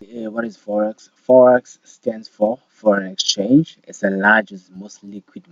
What is Forex? Forex stands for foreign exchange. It's the largest, most liquid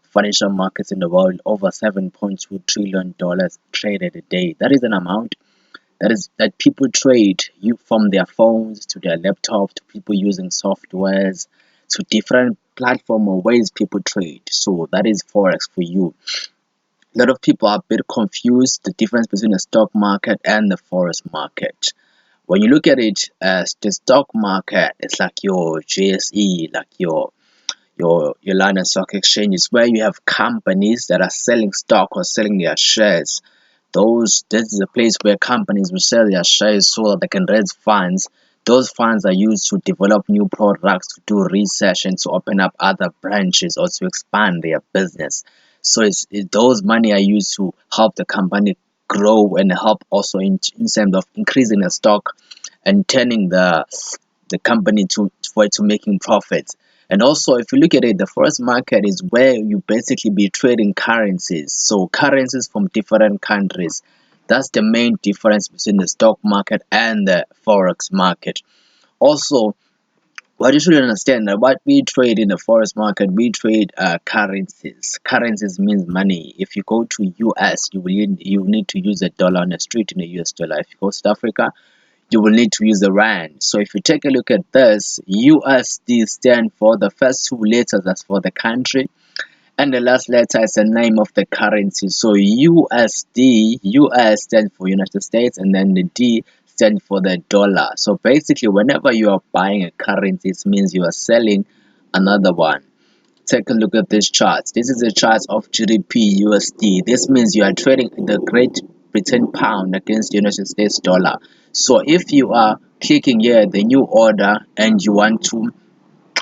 financial markets in the world. Over $7.2 trillion traded a day. That is an amount that people trade you from their phones to their laptops to people using softwares to different platform or ways people trade. So that is Forex for you. A lot of people are a bit confused the difference between the stock market and the forex market. When you look at it as the stock market, it's like your GSE, like your London Stock Exchange, is where you have companies that are selling stock or selling their shares. This is a place where companies will sell their shares so that they can raise funds. Those funds are used to develop new products, to do research, and to open up other branches or to expand their business. So those money are used to help the company grow and help also in terms of increasing the stock and turning the company for it to making profits. And also, if you look at it, the forex market is where you basically be trading currencies. So currencies from different countries. That's the main difference between the stock market and the forex market. Also, what you should understand that what we trade in the forex market, we trade currencies. Currencies means money. If you go to US, you need to use a dollar on the street in the US dollar. If you go to South Africa, you will need to use the rand. So if you take a look at this, USD stand for the first two letters, that's for the country, and the last letter is the name of the currency. So USD, US stands for United States, and then the D stands for the dollar. So basically, whenever you are buying a currency, it means you are selling another one. Take a look at this chart. This is a chart of GDP USD. This means you are trading the Great Britain pound against the United States dollar. So if you are clicking here the new order and you want to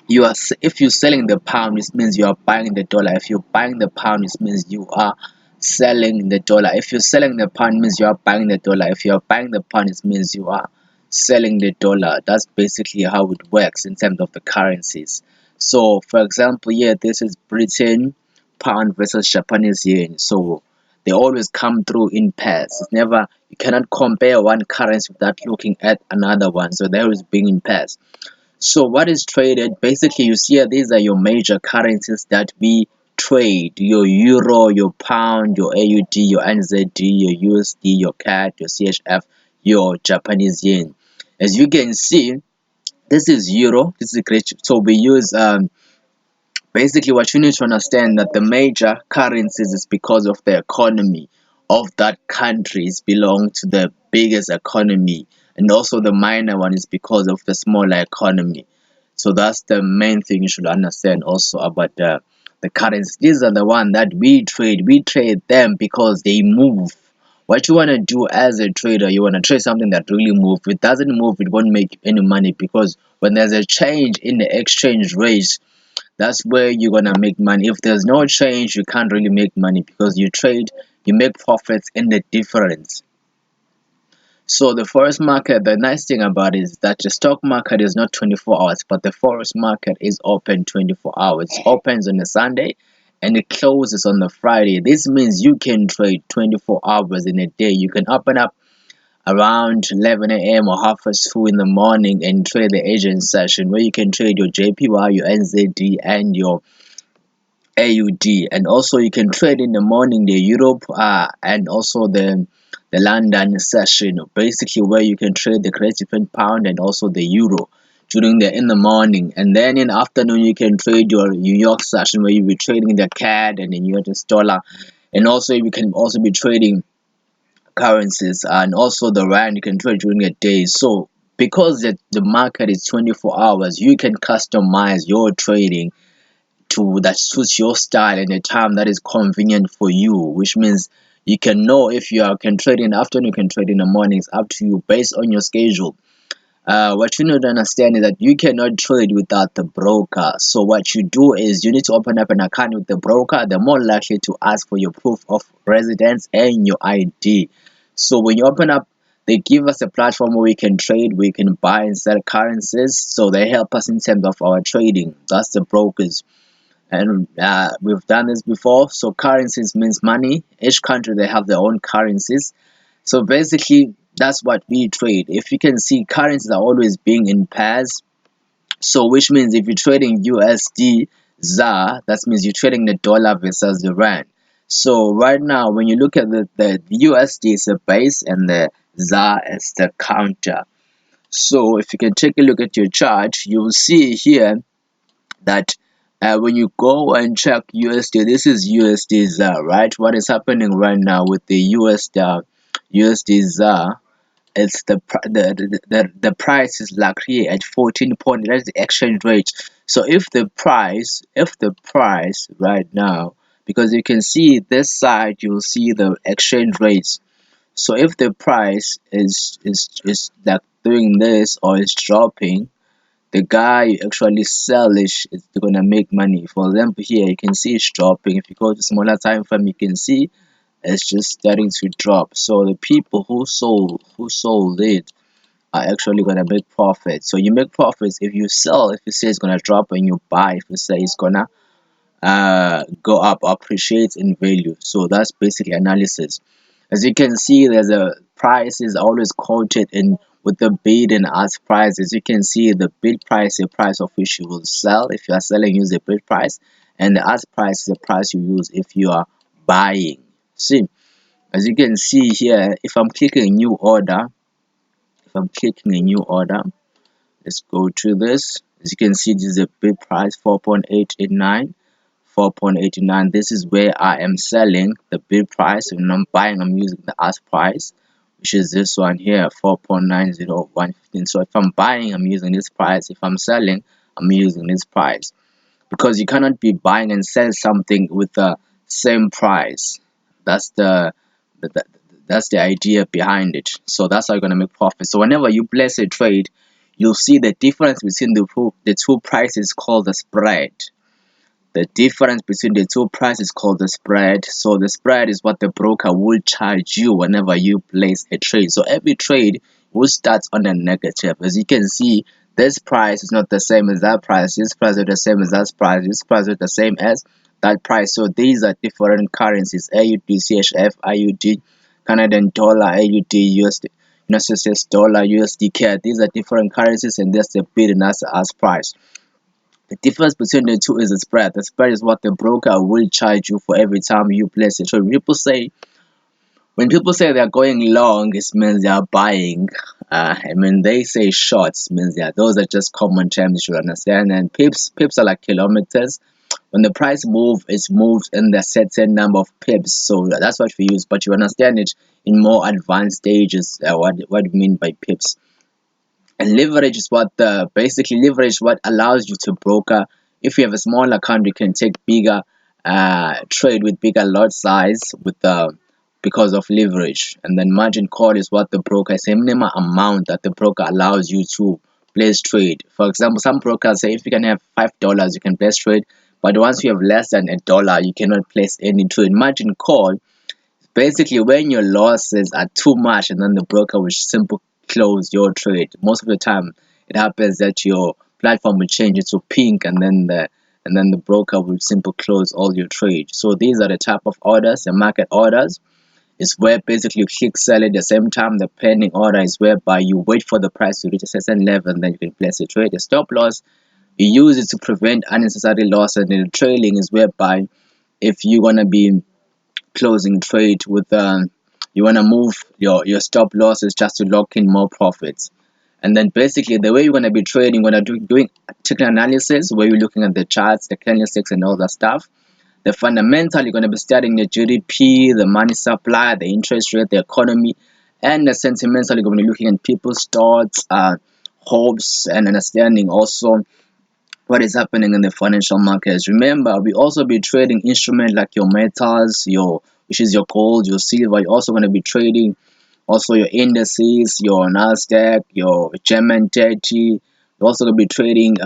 if you're selling the pound, it means you are buying the dollar. If you're buying the pound, it means you are selling the dollar. If you're selling the pound, it means you are buying the dollar. If you are buying the pound, it means you are selling the dollar. That's basically how it works in terms of the currencies. So for example, here this is Britain pound versus Japanese yen. So they always come through in pairs. It's never, you cannot compare one currency without looking at another one. So they're always being in pairs. So what is traded? Basically, you see these are your major currencies that we trade: your euro, your pound, your AUD, your NZD, your USD, your CAD, your CHF, your Japanese yen. As you can see, this is euro. This is great. So we use basically what you need to understand that the major currencies is because of the economy of that countries belong to the biggest economy, and also the minor one is because of the smaller economy. So that's the main thing you should understand also about the currencies. These are the one that we trade them because they move. What you want to do as a trader, you want to trade something that really moves. If it doesn't move, it won't make any money, because when there's a change in the exchange rate, that's where you're gonna make money. If there's no change, you can't really make money, because you trade, you make profits in the difference. So the forex market, the nice thing about it is that the stock market is not 24 hours, but the forex market is open 24 hours. It opens on a Sunday and it closes on a Friday. This means you can trade 24 hours in a day. You can open up around 11 a.m. or half past 2 in the morning and trade the Asian session, where you can trade your JPY, your NZD, and your AUD. And also you can trade in the morning the Europe and also the London session, basically where you can trade the Great Britain pound and also the euro during the in the morning. And then in the afternoon you can trade your New York session, where you'll be trading the CAD and the US dollar. And also you can also be trading currencies, and also the rand you can trade during a day. So because the market is 24 hours, you can customize your trading to that suits your style and the time that is convenient for you, which means you can know if can trade in the afternoon, you can trade in the morning. It's up to you based on your schedule. What you need to understand is that you cannot trade without the broker. So what you do is you need to open up an account with the broker. They're more likely to ask for your proof of residence and your ID. So when you open up, they give us a platform where we can trade, we can buy and sell currencies. So they help us in terms of our trading. That's the brokers. And we've done this before. So currencies means money. Each country, they have their own currencies. So basically, that's what we trade. If you can see, currencies are always being in pairs. So which means if you're trading USD ZAR, that means you're trading the dollar versus the rand. So right now, when you look at the USD is the base and the ZAR is the counter. So if you can take a look at your chart, you will see here that when you go and check USD, this is USD ZAR, right? What is happening right now with the USD ZAR? It's the price is like here at 14 point. That's the exchange rate. So if the price right now, because you can see this side, you'll see the exchange rates. So if the price is like doing this or is dropping, the guy you actually sell is gonna make money. For example, here you can see it's dropping. If you go to smaller time frame, you can see it's just starting to drop. So the people who sold it are actually gonna make profit. So you make profits if you sell, if you say it's gonna drop, and you buy if you say it's gonna go up, appreciate in value. So that's basically analysis. As you can see, there's a price is always quoted in with the bid and ask price. As you can see, the bid price is the price of which you will sell. If you are selling, use the bid price, and the ask price is the price you use if you are buying. See, as you can see here, if I'm clicking a new order, let's go to this. As you can see, this is a bid price 4.889. 4.89. This is where I am selling the bid price. When I'm buying, I'm using the ask price, which is this one here, 4.90115. So if I'm buying, I'm using this price. If I'm selling, I'm using this price, because you cannot be buying and sell something with the same price. That's the that's the idea behind it. So that's how you're gonna make profit. So whenever you place a trade, you'll see the difference between the two prices called the spread. The difference between the two prices called the spread. So the spread is what the broker will charge you whenever you place a trade. So every trade will start on a negative. As you can see, this price is not the same as that price. This price is the same as that price. This price is the same as that price. So these are different currencies: AUD, CHF, IUD, Canadian dollar, AUD, USD, United States dollar, USD CAD. These are different currencies, and that's the bid and that's the ask price. The difference between the two is the spread. The spread is what the broker will charge you for every time you place it. So when people say they're going long, it means they are buying. And when they say shorts, means those are just common terms you should understand. And pips are like kilometers. When the price moves, it's moved in the certain number of pips. So that's what we use. But you understand it in more advanced stages. What do you mean by pips? And leverage is basically leverage what allows you to broker. If you have a small account, you can take bigger trade with bigger lot size with because of leverage. And then margin call is what the broker is a minimum amount that the broker allows you to place trade. For example, some brokers say if you can have $5 you can place trade, but once you have less than $1 you cannot place any trade. Margin call basically when your losses are too much, and then the broker will simply close your trade. Most of the time it happens that your platform will change it to pink, and then the broker will simply close all your trade. So these are the type of orders. The market orders is where basically you click sell at the same time. The pending order is whereby you wait for the price to reach a certain level and then you can place a trade. The stop loss, you use it to prevent unnecessary loss, and the trailing is whereby if you're gonna be closing trade with you want to move your stop losses just to lock in more profits. And then basically the way you're going to be trading, you're going to doing technical analysis where you're looking at the charts, the candlesticks and all that stuff. The fundamental, you're going to be studying the GDP, the money supply, the interest rate, the economy. And the sentimental, you're going to be looking at people's thoughts, hopes, and understanding also what is happening in the financial markets. Remember, we also be trading instruments like your metals, which is your gold, your silver. You're also going to be trading also your indices, your Nasdaq, your German 30. You're also going to be trading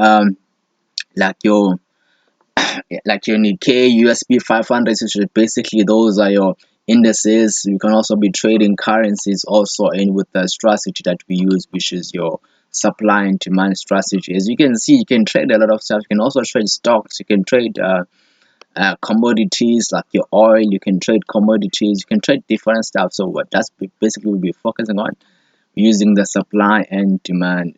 like your Nikkei, USB 500, which is basically those are your indices. You can also be trading currencies also in with the strategy that we use, which is your supply and demand strategy. As you can see, you can trade a lot of stuff. You can also trade stocks. You can trade commodities like your oil. You can trade commodities, you can trade different stuff. So what that's basically we'll be focusing on, using the supply and demand